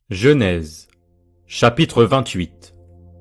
Genèse, chapitre 28.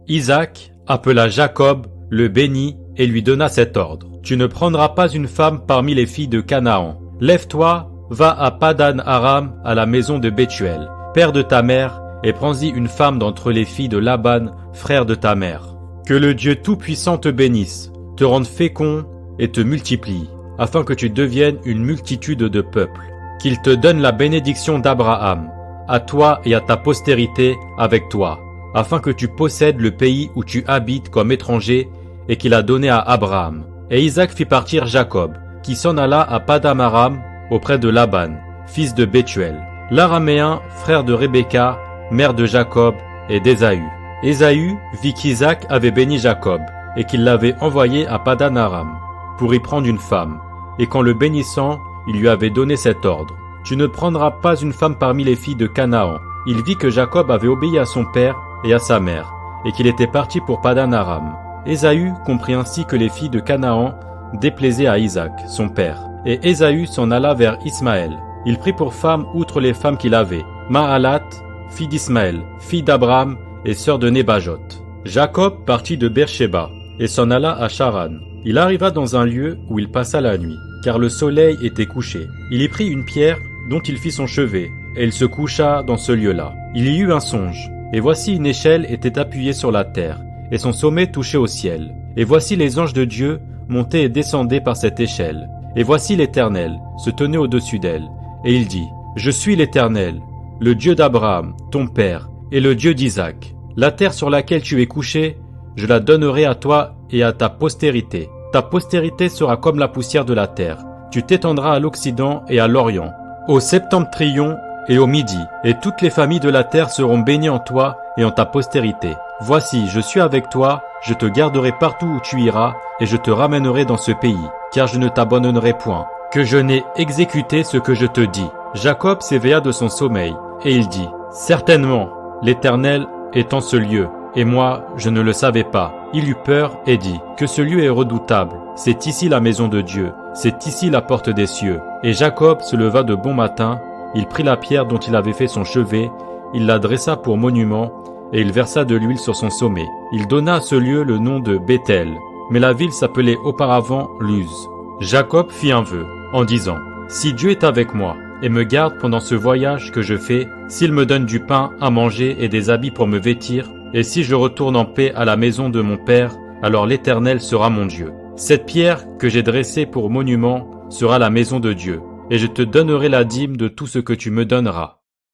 Isaac appela Jacob, le bénit et lui donna cet ordre. Tu ne prendras pas une femme parmi les filles de Canaan. Lève-toi, va à Padan Aram, à la maison de Bethuel, père de ta mère, et prends-y une femme d'entre les filles de Laban, frère de ta mère. Que le Dieu Tout-Puissant te bénisse, te rende fécond et te multiplie, afin que tu deviennes une multitude de peuples. Qu'il te donne la bénédiction d'Abraham, à toi et à ta postérité avec toi, afin que tu possèdes le pays où tu habites comme étranger et qu'il a donné à Abraham. Et Isaac fit partir Jacob, qui s'en alla à Padan Aram auprès de Laban, fils de Bethuel, l'Araméen, frère de Rebecca, mère de Jacob et d'Ésaü. Ésaü vit qu'Isaac avait béni Jacob et qu'il l'avait envoyé à Padan Aram pour y prendre une femme, et qu'en le bénissant, il lui avait donné cet ordre. Tu ne prendras pas une femme parmi les filles de Canaan. Il vit que Jacob avait obéi à son père et à sa mère, et qu'il était parti pour Padan Aram. Ésaü comprit ainsi que les filles de Canaan déplaisaient à Isaac, son père. Et Ésaü s'en alla vers Ismaël. Il prit pour femme outre les femmes qu'il avait, Mahalat, fille d'Ismaël, fille d'Abraham et sœur de Nébajot. Jacob partit de Beersheba et s'en alla à Charan. Il arriva dans un lieu où il passa la nuit, car le soleil était couché. Il y prit une pierre dont il fit son chevet, et il se coucha dans ce lieu-là. Il y eut un songe, et voici une échelle était appuyée sur la terre, et son sommet touchait au ciel. Et voici les anges de Dieu montaient et descendaient par cette échelle. Et voici l'Éternel se tenait au-dessus d'elle, et il dit, « Je suis l'Éternel, le Dieu d'Abraham, ton père, et le Dieu d'Isaac. La terre sur laquelle tu es couché, je la donnerai à toi et à ta postérité. Ta postérité sera comme la poussière de la terre. Tu t'étendras à l'Occident et à l'Orient, au septentrion et au Midi, et toutes les familles de la terre seront bénies en toi et en ta postérité. Voici, je suis avec toi, je te garderai partout où tu iras, et je te ramènerai dans ce pays, car je ne t'abandonnerai point, que je n'ai exécuté ce que je te dis. » Jacob s'éveilla de son sommeil, et il dit, « Certainement, l'Éternel est en ce lieu, et moi, je ne le savais pas. » Il eut peur et dit, « Que ce lieu est redoutable. C'est ici la maison de Dieu, c'est ici la porte des cieux. » Et Jacob se leva de bon matin, il prit la pierre dont il avait fait son chevet, il la dressa pour monument, et il versa de l'huile sur son sommet. Il donna à ce lieu le nom de Béthel, mais la ville s'appelait auparavant Luz. Jacob fit un vœu, en disant, « Si Dieu est avec moi, et me garde pendant ce voyage que je fais, s'il me donne du pain à manger et des habits pour me vêtir, et si je retourne en paix à la maison de mon père, alors l'Éternel sera mon Dieu. Cette pierre que j'ai dressée pour monument sera la maison de Dieu, et je te donnerai la dîme de tout ce que tu me donneras. »